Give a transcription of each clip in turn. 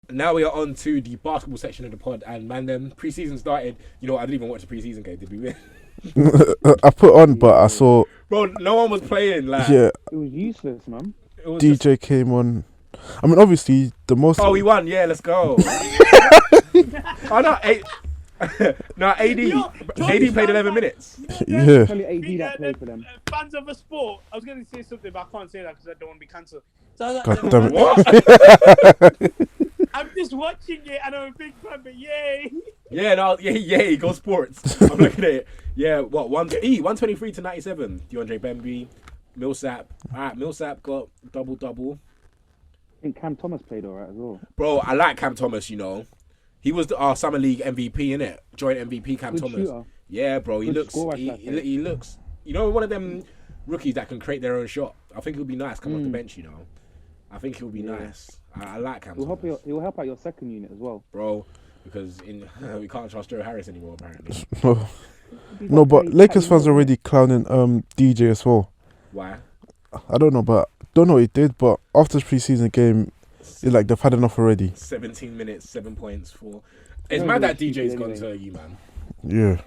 now we are on to the basketball section of the pod, and man, then preseason started. You know, I didn't even watch the preseason game. Did we win? I put on, but I saw. Bro, no one was playing. Like, Yeah, It was useless, man. it was DJ came on. I mean, obviously the most. Oh, we won. Yeah, let's go. Oh no, no, AD played 11 minutes. Yeah. Only AD that played for them. Fans of a sport. I was going to say something, but I can't say that because I don't want to be cancelled. So I was God like, damn What? I'm just watching it and I'm a big fan, but yay! Yeah, no, yeah, go sports. I'm looking at it. Yeah, what 123 to 97. DeAndre Bembry, Millsap. Alright, Millsap got double. I think Cam Thomas played alright as well. Bro, I like Cam Thomas. You know, he was our summer league MVP, innit? Joint MVP, Cam Good Thomas. shooter. Yeah, bro, he Good looks. scorer, He looks. You know, one of them rookies that can create their own shot. I think it'll be nice come off the bench. You know, I think he'll be nice. I like Cam Thomas. He'll help out your second unit as well. Bro, because we can't trust Joe Harris anymore apparently. No, but Lakers fans are already clowning DJ as well. Why? I don't know, but don't know what he did. But after the preseason game, it's like they've had enough already. 17 minutes, 7 points for. It's mad that DJ's gone to you, man. Yeah,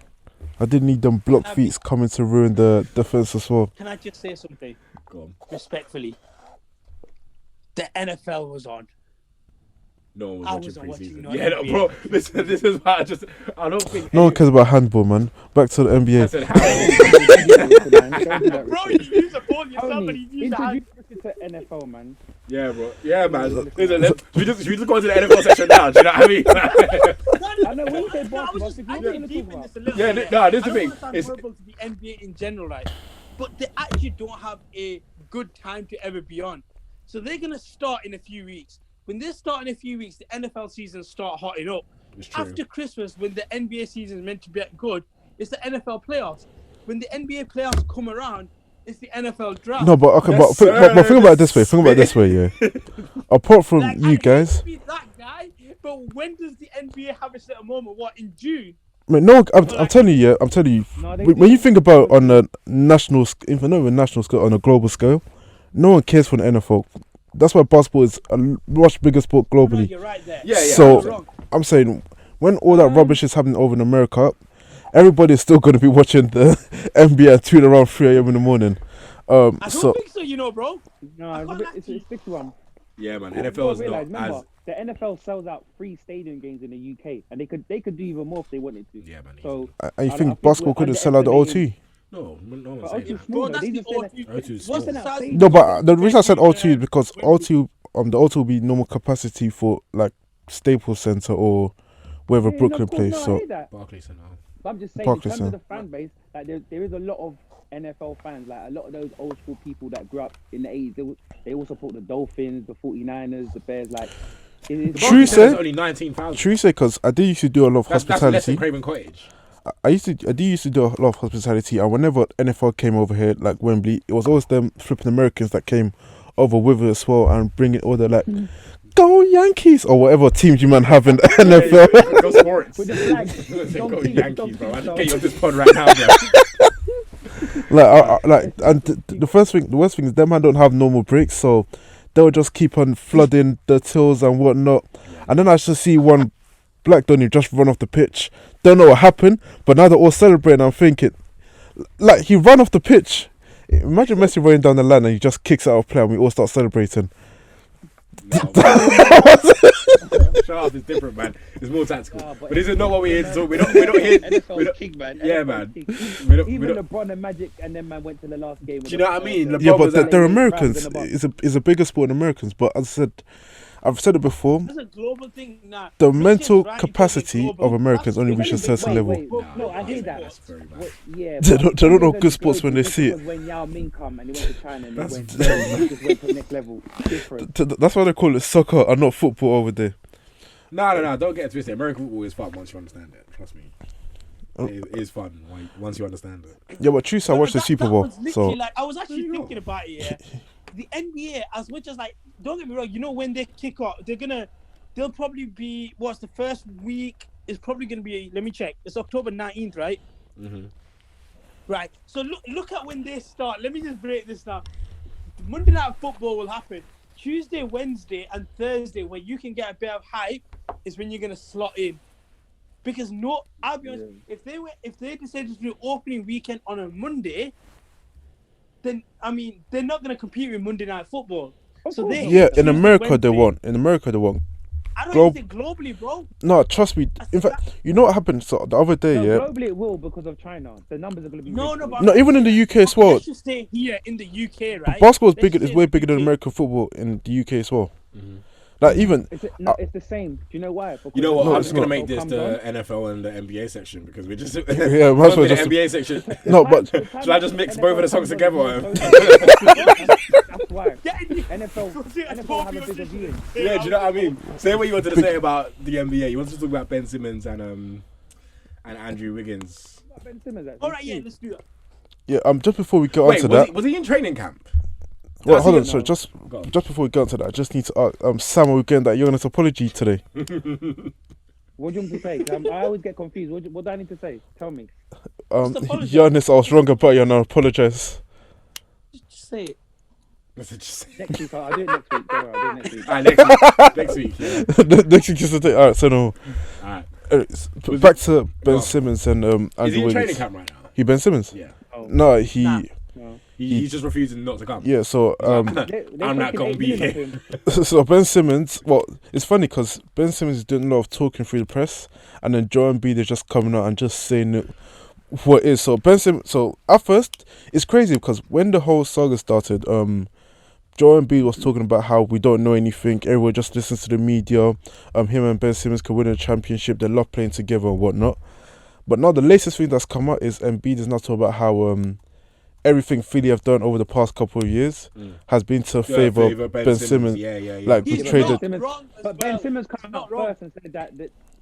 I didn't need them block feet coming to ruin the defense as well. Can I just say something? Go on. Respectfully. The NFL was on. No one I was watching wasn't preseason. watching, Yeah, no, bro. Listen, this is why I don't think. No one cares about handball, man. Back to the I NBA. said, Bro, you use a ball yourself and you use a hand. Introduce it to NFL, man. yeah, bro. Yeah, man. Listen, should we just go into the NFL section now? Do you know what I mean? I know when you say I basketball, was just what are you getting gonna deep talk in about? this a little Yeah, bit. no, this is the I thing. don't want to sound horrible to the NBA in general, right? But they actually don't have a good time to ever be on. So they're going to start in a few weeks. When they start in a few weeks, the NFL season start hotting up. It's true. After Christmas, when the NBA season is meant to be good, it's the NFL playoffs. When the NBA playoffs come around, it's the NFL draft. No, but okay, Yes, but think about it this way. sir. Think about it this way, yeah. Apart from Like, I you hate guys, to be that guy, but when does the NBA have a certain moment? What, in June? I mean, no, I'm telling you, yeah. I'm telling you. No, they When you think about on a national, even not even national scale, on a global scale, no one cares for the NFL. That's why basketball is a much bigger sport No, globally. you're right there. Yeah, So- You're wrong. I'm saying when all that rubbish is happening over in America, everybody's still going to be watching the NBA at 2 around 3 a.m. in the morning. I don't So think so, you know, bro. No, I it's a can't bit, lie it's to a you. sticky one. Yeah, man. You NFL gotta is realise, not remember, as. the NFL sells out 3 stadium games in the UK, and they could do even more if they wanted to. Yeah, man. So and you I think think basketball we're couldn't sell out the underestimating- O2? No one's But saying O2 that. small, Bro, though. that's They the just say that- O2. O2 is What's small. the size? No, but the reason I said O2 is because Wembley. O2, the O2 will be normal capacity for like Staples Center or wherever Yeah, no, Brooklyn of course, plays. no, I So hear that. Barclays Center. But I'm just saying, Barclays in terms of Center. the fan base, like there is a lot of NFL fans, like a lot of those old school people that grew up in the 80s. They all support the Dolphins, the 49ers, the Bears. Like, it's True, Barclays Center's sir. only 19,000. True say, because I did used to do a lot of That's less than hospitality. Craven Cottage. I did used to do a lot of hospitality, and whenever NFL came over here, like Wembley, it was always them flipping Americans that came over with it as well and bringing all the like, go Yankees or whatever teams you man have in the NFL. Go sports. with the flag. Go Donkey, Yankees, bro. I donkey, should get you on this pod right now, bro. The worst thing is them man don't have normal breaks, so they'll just keep on flooding the tills and whatnot. And then I just see one black Donny just run off the pitch. Don't know what happened, but now they're all celebrating. I'm thinking, like, he ran off the pitch. Imagine Messi running down the line and he just kicks out of play and we all start celebrating. Shut up, it's different, man. It's more tactical. Nah, but this is not what we're here to talk. We're not here. we NFL don't- king, man. Yeah, NFL man. king. we don't- Even we don't- LeBron and Magic, and then man went to the last game. Do you know what I mean? Yeah, but that- they're Rather Americans. than It's a bigger sport than Americans. But as I said, I've said it before. That's a global thing now. The Richard's mental right, capacity global. of Americans only That's- reaches a certain level. No, I hear that. That's very bad. Yeah, They but don't know the good sports when they global see it. was when Yao Ming come and he went to China and That's he went, very he just went to the next level. Different. That's why they call it soccer and not football over there. No. Don't get it twisted. American football is fun once you understand it. Trust me. It is fun once you understand it. Yeah, but truth, I watched the That- Super that Bowl, was literally, so like, I was actually There you go. thinking about it. Yeah, the NBA, as much as like, don't get me wrong, you know when they kick off, they'll probably be what's the first week is probably gonna be. Let me check. It's October 19th, right? Mm-hmm. Right. So look at when they start. Let me just break this down. Monday Night Football will happen. Tuesday, Wednesday, and Thursday, where you can get a bit of hype, is when you're gonna slot in. Because I'll be honest, if they decided to do opening weekend on a Monday, then I mean they're not gonna compete with Monday Night Football. So they in America they won't. In America they won't. I don't even think globally, bro. No, trust me. In fact, you know what happened? So the other day, globally it will because of China. The numbers are going to be No, even in the UK as well. Let's just stay here in the UK, right? Basketball is way bigger than American football in the UK as well. Mm-hmm. Like even it's the same. Do you know why? Because you know what? I'm just gonna make this the NFL and the NBA section because we're just yeah, might as well just the NBA section. No, but should I just mix both of the songs together? That's why. NFL have a bigger view. Yeah, do you know what I mean? Say what you wanted to say about the NBA. You wanted to talk about Ben Simmons and Andrew Wiggins. Ben Simmons. All right, yeah, let's do that. Yeah, just before we get onto that, was he in training camp? Well, hold on. So just before we go into that, I just need to ask Sam, are we getting that Jonas apology today? What do you want me to say? I always get confused. What do I need to say? Tell me. Jonas, I was wrong about you, and I apologise. Just say it. Next week, I'll do it next week. Don't worry, I'll do it next week. Next week. Yeah. Next week is the day. All right, so no. All right. Back to Ben Simmons and Andrew Wiggins. Is he in training camp right now? Ben Simmons? Yeah. Oh. No, He's just refusing not to come. Yeah, so I'm not gonna be here. So Ben Simmons, well, it's funny because Ben Simmons is doing a lot of talking through the press, and then Joel Embiid is just coming out and just saying what is. So Ben Simmons. So at first, it's crazy because when the whole saga started, Joel Embiid was talking about how we don't know anything. Everyone just listens to the media. Him and Ben Simmons could win a championship. They love playing together and whatnot. But now the latest thing that's come out is Embiid is now talking about how everything Philly have done over the past couple of years has been to favour Ben Simmons. Yeah. Like we traded. But Ben Simmons came out first and said that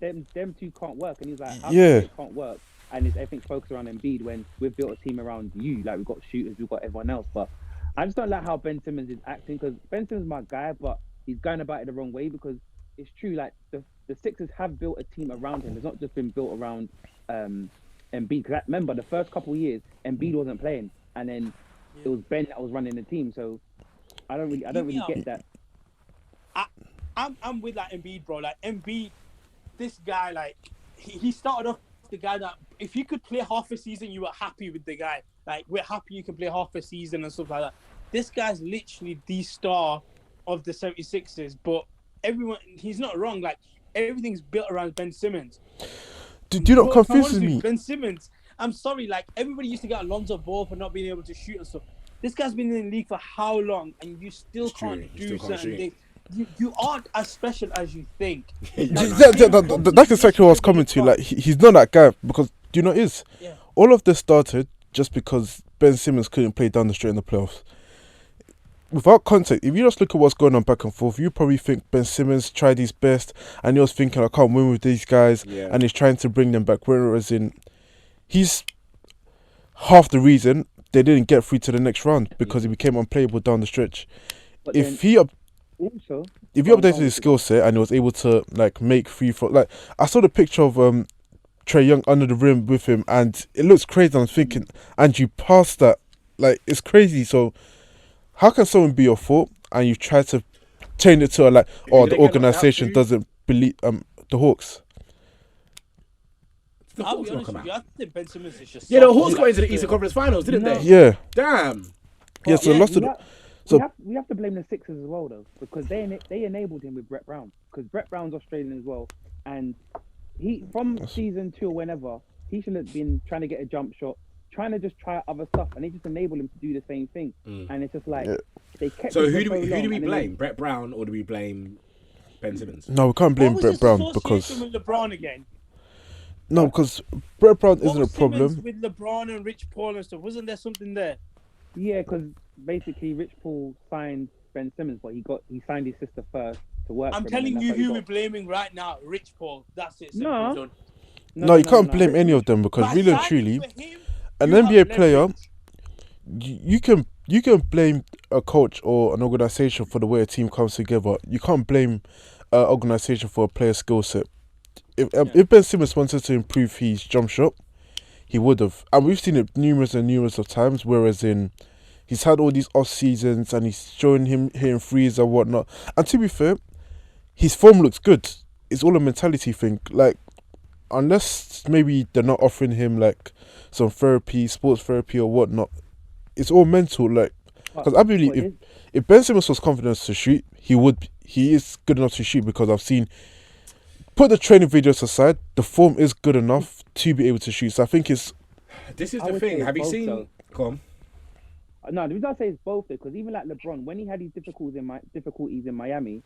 them two can't work, and he's like, it can't work, and everything's focused around Embiid when we've built a team around you. Like we've got shooters, we've got everyone else. But I just don't like how Ben Simmons is acting because Ben Simmons is my guy, but he's going about it the wrong way because it's true. Like the Sixers have built a team around him. It's not just been built around Embiid. Cause remember the first couple of years, Embiid wasn't playing. And then it was Ben that was running the team, so I don't really get that. I'm with like Embiid, bro. Like Embiid, this guy, like he started off the guy that if you could play half a season, you were happy with the guy. Like we're happy you can play half a season and stuff like that. This guy's literally the star of the 76ers, but he's not wrong. Like everything's built around Ben Simmons. Do you not confuse me? Ben Simmons. I'm sorry, like everybody used to get Alonzo Ball for not being able to shoot and stuff. This guy's been in the league for how long, and you still can't do certain things. You aren't as special as you think. That's exactly what I was coming to. Like he's not that guy because do you know what it is? Yeah. All of this started just because Ben Simmons couldn't play down the street in the playoffs. Without context, if you just look at what's going on back and forth, you probably think Ben Simmons tried his best and he was thinking, I can't win with these guys, and he's trying to bring them back. Whereas he's half the reason they didn't get through to the next round because he became unplayable down the stretch. But if he updated his skill set and he was able to like make free throw, like I saw the picture of Trae Young under the rim with him, and it looks crazy. I'm thinking, and you passed that, like it's crazy. So how can someone be your fault and you try to change it to the organization doesn't believe the Hawks? I'll be honest with you, I think Ben Simmons is just... Yeah, the Hawks got into the Eastern Conference Finals, didn't they? Yeah. Damn. Yeah, so lost to we have to blame the Sixers as well, though, because they enabled him with Brett Brown, because Brett Brown's Australian as well, and he from season 2 or whenever, he should have been trying to get a jump shot, trying to just try other stuff, and they just enabled him to do the same thing. And it's just like they kept. So who do we blame? Brett Brown or do we blame Ben Simmons? No, we can't blame Brett Brown because with LeBron again. No, because Brett Brown isn't a problem. With LeBron and Rich Paul and stuff, wasn't there something there? Yeah, because basically Rich Paul signed Ben Simmons, but he signed his sister first to work. I'm telling you who we're blaming right now, Rich Paul. That's it. No, you can't blame any of them because really and truly, an NBA player, you can blame a coach or an organization for the way a team comes together. You can't blame an organization for a player's skill set. If Ben Simmons wanted to improve his jump shot, he would have. And we've seen it numerous and numerous of times, whereas He's had all these off seasons and he's showing him hitting threes and whatnot. And to be fair, his form looks good. It's all a mentality thing. Like, unless maybe they're not offering him like some therapy, sports therapy or whatnot, it's all mental. Like, because I believe if Ben Simmons was confident to shoot, he is good enough to shoot, because I've seen, put the training videos aside, the form is good enough to be able to shoot. So I think it's. This is the thing. Have you seen? Though. Come. No, the reason I say it's both, because even like LeBron, when he had these difficulties in Miami,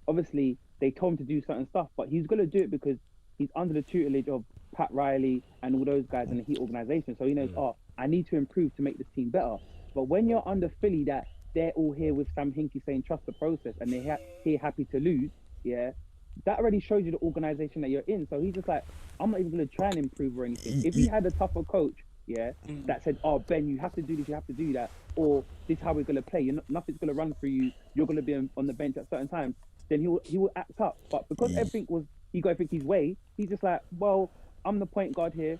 obviously they told him to do certain stuff, but he's gonna do it because he's under the tutelage of Pat Riley and all those guys in the Heat organization. So he knows, I need to improve to make this team better. But when you're under Philly, that they're all here with Sam Hinkie saying trust the process, and they're here happy to lose, yeah, that already shows you the organization that you're in. So he's just like, I'm not even gonna try and improve or anything. If he had a tougher coach, yeah, that said, Ben, you have to do this, you have to do that, or this is how we're gonna play. Nothing's gonna run for you. You're gonna be on the bench at certain times. Then he will act up. But because everything was he got everything his way, he's just like, well, I'm the point guard here.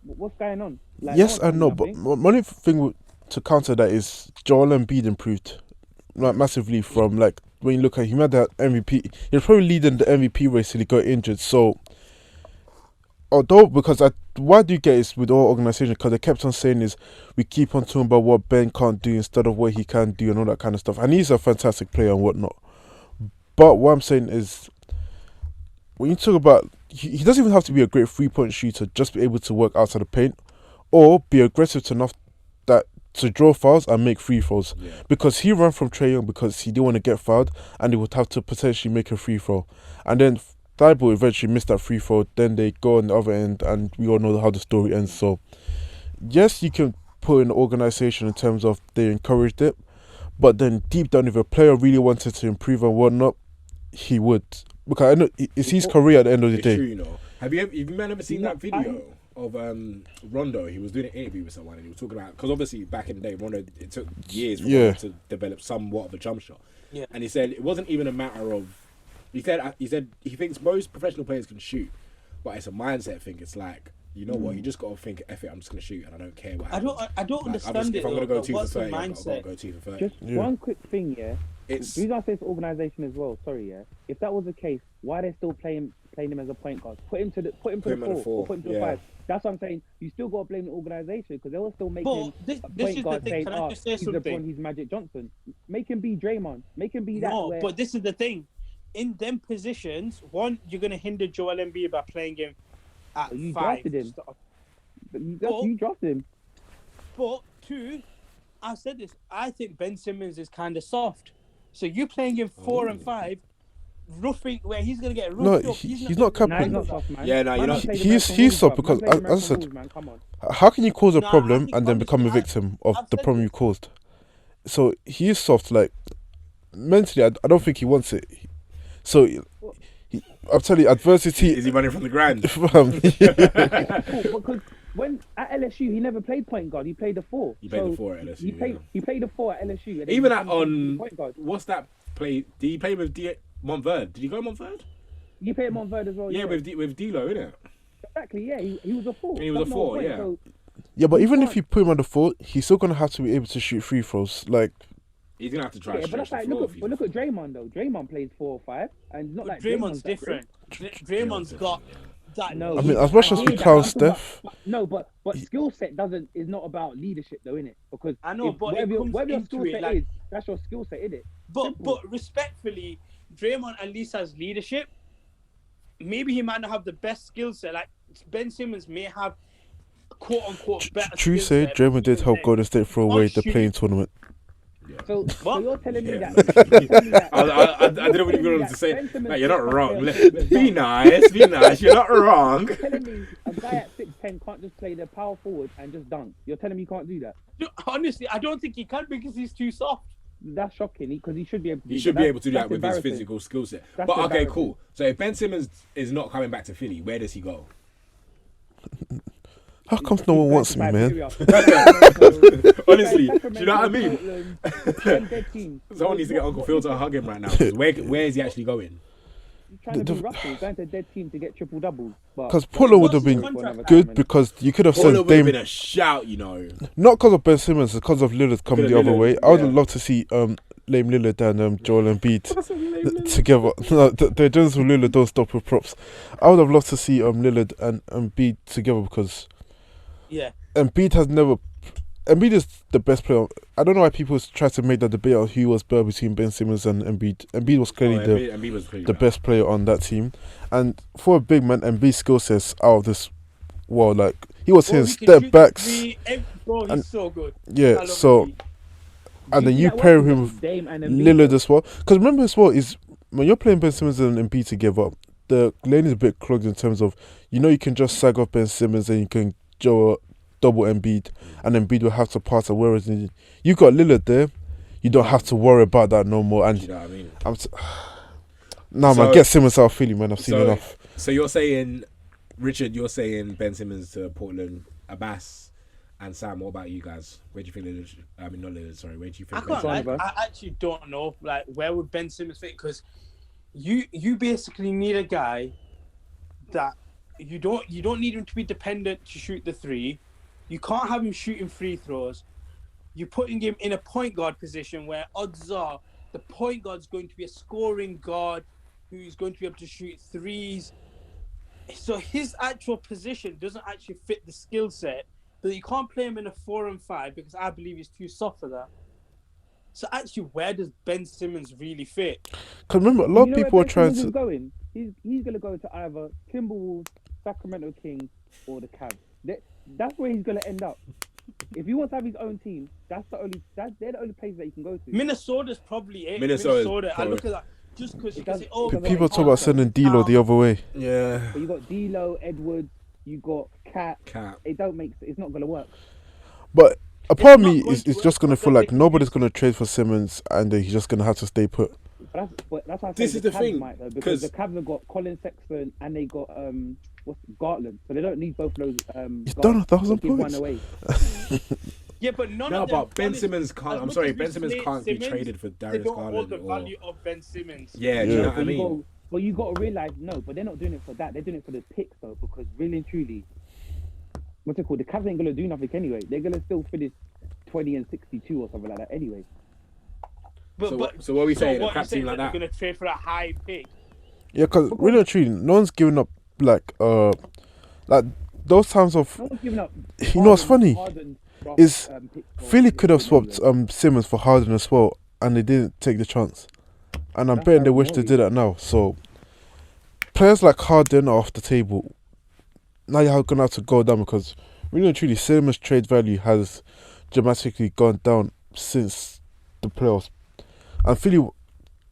What's going on? Like, yes and no, but one thing to counter that is Joel Embiid improved like massively from like when you look at him had that MVP. He was probably leading the MVP race till he got injured. So although why do you get is with all organizations, because they kept on saying is we keep on talking about what Ben can't do instead of what he can do and all that kind of stuff. And he's a fantastic player and whatnot. But what I'm saying is, when you talk about, he doesn't even have to be a great 3-point shooter, just be able to work outside the paint, or be aggressive enough to draw fouls and make free throws. Yeah. Because he ran from Trae Young because he didn't want to get fouled, and he would have to potentially make a free throw. And then Thibault eventually missed that free throw. Then they go on the other end, and we all know how the story ends. So, yes, you can put in the organisation in terms of they encouraged it, but then deep down, if a player really wanted to improve and whatnot, he would. Because I know it's his career at the end of the day. True, you know. Have you ever seen that video of Rondo? He was doing an interview with someone and he was talking about, because obviously back in the day, Rondo, it took years for him to develop somewhat of a jump shot. Yeah. And he said it wasn't even a matter of. He said he thinks most professional players can shoot, but it's a mindset thing. It's like, you know what, you just got to think, F it, I'm just going to shoot and I don't care what happens. I don't understand it. If I'm going to go 2 for 30, I've got to go 2 for 30. Just one quick thing, yeah. The reason I say it's organization as well. Sorry, yeah. If that was the case, why are they still playing him as a point guard? Put him to the 4 or put him to the 5. That's what I'm saying. You still got to blame the organization, because they will still make him this point is guard the thing. Can I just say he's something? LeBron, he's Magic Johnson. Make him be Draymond. Make him be that. No, but this is the thing. In them positions, one, you're going to hinder Joel Embiid by playing him at 5. You drafted him. You drafted him. But 2, I said this, I think Ben Simmons is kind of soft. So you playing him 4 and 5, roughing where he's going to get roughed up. He's not capable. Not soft, man. Yeah, no, you're not. He's soft because, as I said, how can you cause a problem and then become a victim of the problem you caused? So he is soft, like, mentally, I don't think he wants it. So, I'm telling you, adversity... Is he running from the grind? Because when at LSU, he never played point guard. He played the 4. He played the 4 at LSU. He played the 4 at LSU. Even on... What's that play? Did he play with Montverde? Did he go Montverde? He played Montverde as well. Yeah, with D'Lo, innit? Exactly, yeah. He was a 4. He was a 4, yeah. So, yeah, but even if you put him on the 4, he's still going to have to be able to shoot free throws. Like... He's gonna have to try. Yeah, but that's like look at Draymond though. Draymond plays 4 or 5, and not like Draymond's different. Draymond's got that. No, I mean, as much as we clown Steph. No, but skill set is not about leadership though, innit? Because I know, but whatever your skill set is, that's your skill set, innit? But respectfully, Draymond at least has leadership. Maybe he might not have the best skill set. Like Ben Simmons may have quote unquote better. True say, Draymond did help Golden State throw away the playing tournament. Yeah. So you're telling me that? I didn't really go on to say. Like, you're not wrong. Be nice. You're not wrong. You're telling me a guy at 6'10" can't just play the power forward and just dunk. You're telling me you can't do that? Honestly, I don't think he can because he's too soft. That's shocking because he should be able to. He should be able to do that with his physical skill set. But okay, cool. So if Ben Simmons is not coming back to Philly, where does he go? How come no one wants me, man? Honestly, do you know what I mean? Someone needs to get Uncle Phil to hug him right now. Where is he actually going? trying to be Russell, going to a dead team to get triple doubles. Because Portland would have been good because you could have sent Portland would have been a shout, you know. Not because of Ben Simmons, it's because of Lillard coming the other way. I would love to see Lame Lillard and Joel Embiid together. No, the Jones with Lillard don't stop with props. I would have loved to see Lillard and Embiid together because Embiid has never. Embiid is the best player. I don't know why people try to make that debate on who was better between Ben Simmons and Embiid. Embiid was clearly the best player on that team. And for a big man, Embiid's skill sets out of this world. Like, he was hitting step backs. Bro, he's so good. Yeah, so... And then you pair him with Lillard as well. Because remember as well, is when you're playing Ben Simmons and Embiid together, the lane is a bit clogged in terms of, you know, you can just sag off Ben Simmons and you can double Embiid, and Embiid will have to pass it. Whereas you got Lillard there, you don't have to worry about that no more. And you know what I mean? Man, get Simmons out of Philly, man. I've seen enough. So you're saying, Richard, you're saying Ben Simmons to Portland, Abbas and Sam. What about you guys? Where do you think Lillard? I mean, not Lillard. Sorry, where do you think? I actually don't know. Like, where would Ben Simmons fit? Because you basically need a guy that you don't need him to be dependent to shoot the three. You can't have him shooting free throws. You're putting him in a point guard position where odds are the point guard's going to be a scoring guard who's going to be able to shoot threes. So his actual position doesn't actually fit the skill set. But you can't play him in a 4 and 5 because I believe he's too soft for that. So actually, where does Ben Simmons really fit? Because remember, a lot of people are trying to... He's going to go to either Timberwolves, Sacramento Kings, or the Cavs. That's where he's going to end up. If he wants to have his own team, they're the only place that he can go to. Minnesota's probably it. Minnesota. I look at that just because you can say, people talk about sending D'Lo the other way. Yeah. But you got D'Lo, Edwards, you got Cat. It's not going to work. But a part of me is just going to feel like nobody's going to trade for Simmons and he's just going to have to stay put. But that's why I this is the thing, because the Cavs have got Colin Sexton and they got Garland, so they don't need both of those. He's done 1,000 points. One away. Yeah, but none of them. But Ben Simmons can't. I'm sorry, Ben Simmons can't be traded for Darius Garland. They don't hold the value of Ben Simmons. Yeah, you know what I mean. But you got to realize but they're not doing it for that. They're doing it for the picks though, because really and truly, what's it called? The Cavs ain't gonna do nothing anyway. They're gonna still finish 20 and 62 or something like that anyway. So what are we saying? A crap team like that? They're gonna trade for a high pick. Yeah, because really and truly, no one's giving up like those times of. No one's giving up. You know what's funny is Philly could have swapped Simmons for Harden as well, and they didn't take the chance. And I'm betting they wish they did that now. So players like Harden are off the table. Now you're gonna have to go down because really and truly, Simmons' trade value has dramatically gone down since the playoffs. And Philly,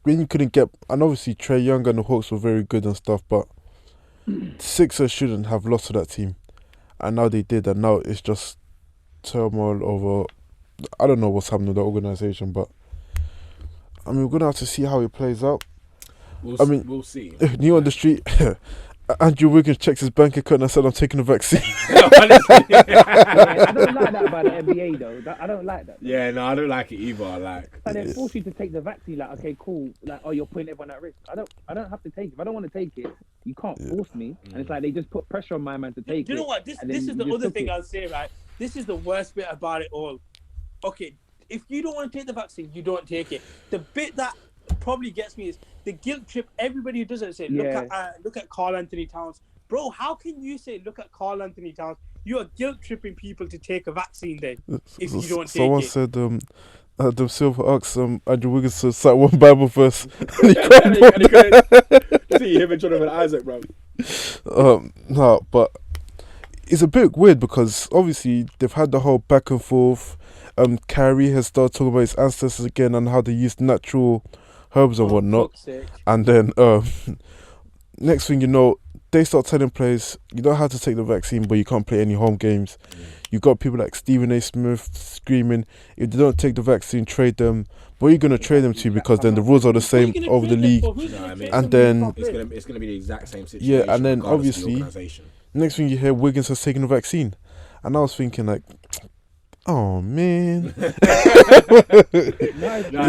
when you couldn't get, and obviously Trae Young and the Hawks were very good and stuff, but Sixers shouldn't have lost to that team, and now they did, and now it's just turmoil over. I don't know what's happening with the organization, but I mean, we're gonna have to see how it plays out. We'll see. New on the street, Andrew Wiggins checks his bank account and said, "I'm taking the vaccine." I don't like that about the NBA though. I don't like that. Yeah, no, I don't like it either. Like, and they force you to take the vaccine. Like, okay, cool. Like, oh, you're putting everyone at risk. I don't have to take it. If I don't want to take it, you can't force me. And it's like they just put pressure on my man to take it. You know what? This is the other thing I'll say. Right, this is the worst bit about it all. Okay, if you don't want to take the vaccine, you don't take it. The bit that probably gets me is the guilt trip. Everybody who does it say, look at Karl Anthony Towns. Bro, how can you say look at Karl Anthony Towns? You are guilt tripping people to take a vaccine then if you don't take it. Someone said Adam Silver asked Andrew Wiggins to cite one Bible verse. And he couldn't. See him and Jonathan Isaac, bro. No, but it's a bit weird because obviously they've had the whole back and forth. Kyrie has started talking about his ancestors again and how they use natural herbs and whatnot. And then next thing you know, they start telling players you don't have to take the vaccine, but you can't play any home games. You got people like Stephen A. Smith screaming, if they don't take the vaccine, trade them. What are you going to trade them to? Because then the rules are the same over the league. And then it's going to be the exact same situation. Yeah, and then obviously next thing you hear, Wiggins has taken the vaccine. And I was thinking like, Oh man. No,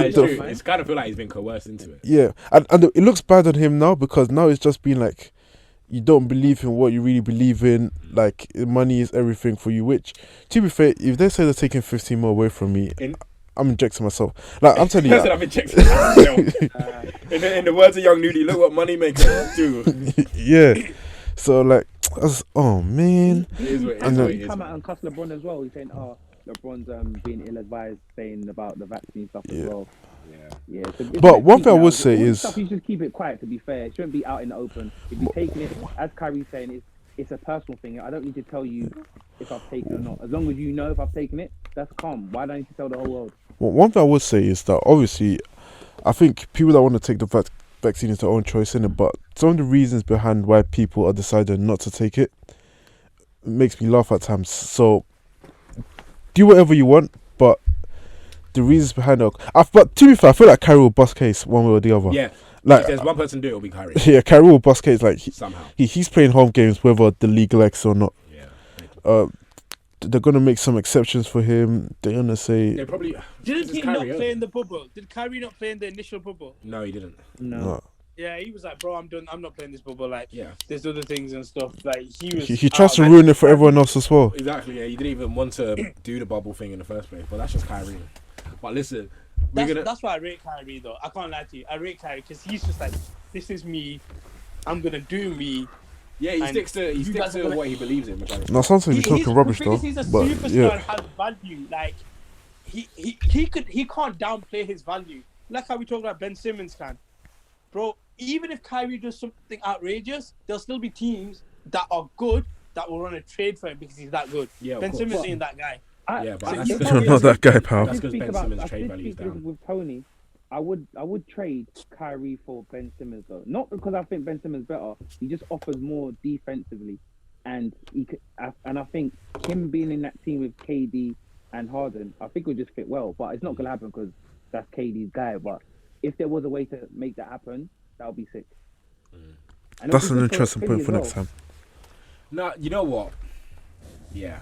it's true. It's kind of feel like he's been coerced into it. Yeah, and it looks bad on him now because now it's just been like, you don't believe in what you really believe in. Like, money is everything for you. Which, to be fair, if they say they're taking 15 more away from me, I'm injecting myself. Like, I'm telling you, I'm injecting myself. In the words of Young Nudie, look what money makers do. Yeah. So like, oh man. And then he come out and cuss LeBron as well. He's saying, "Oh, LeBron's being ill-advised, saying about the vaccine stuff as well." Yeah. So but one thing I would say is, stuff you should keep it quiet. To be fair, it shouldn't be out in the open. If you're taking it, as Kyrie's saying, it's a personal thing. I don't need to tell you if I've taken it or not. As long as you know if I've taken it, that's calm. Why don't you tell the whole world? well, one thing I would say is that obviously, I think people that want to take the vaccine is their own choice in it. But some of the reasons behind why people are deciding not to take it makes me laugh at times. So do whatever you want, but the reasons behind it. But to be fair, I feel like Kyrie will bust case one way or the other. Yeah. Like, if there's one person do it, it'll be Kyrie. Yeah, Kyrie will bust case. Like, somehow. He's playing home games whether the league likes or not. Yeah. They're gonna make some exceptions for him. They're gonna say they probably didn't he not play in the bubble? Did Kyrie not play in the initial bubble? No, he didn't. No. Yeah, he was like, bro, I'm done. I'm not playing this bubble. Like, there's other things and stuff. Like, he tries to ruin it for everyone else as well. Exactly. Yeah, he didn't even want to do the bubble thing in the first place. But that's just Kyrie. But listen, that's why I rate Kyrie though. I can't lie to you. I rate Kyrie because he's just like, this is me. I'm gonna do me. Yeah, he sticks to what he believes in. No, sometimes he's talking rubbish though. He's a superstar and has value. Like, he can't downplay his value. Like how we talk about Ben Simmons can. Bro, even if Kyrie does something outrageous, there'll still be teams that are good that will run a trade for him because he's that good. Yeah, Ben Simmons ain't that guy. But you're not that guy, pal. That's because Ben Simmons' trade value is down. With Tony, I would trade Kyrie for Ben Simmons though. Not because I think Ben Simmons better. He just offers more defensively, and I think him being in that team with KD and Harden, I think would just fit well. But it's not gonna happen because that's KD's guy. But if there was a way to make that happen, that would be sick. That's an interesting point for next time. No, you know what? Yeah,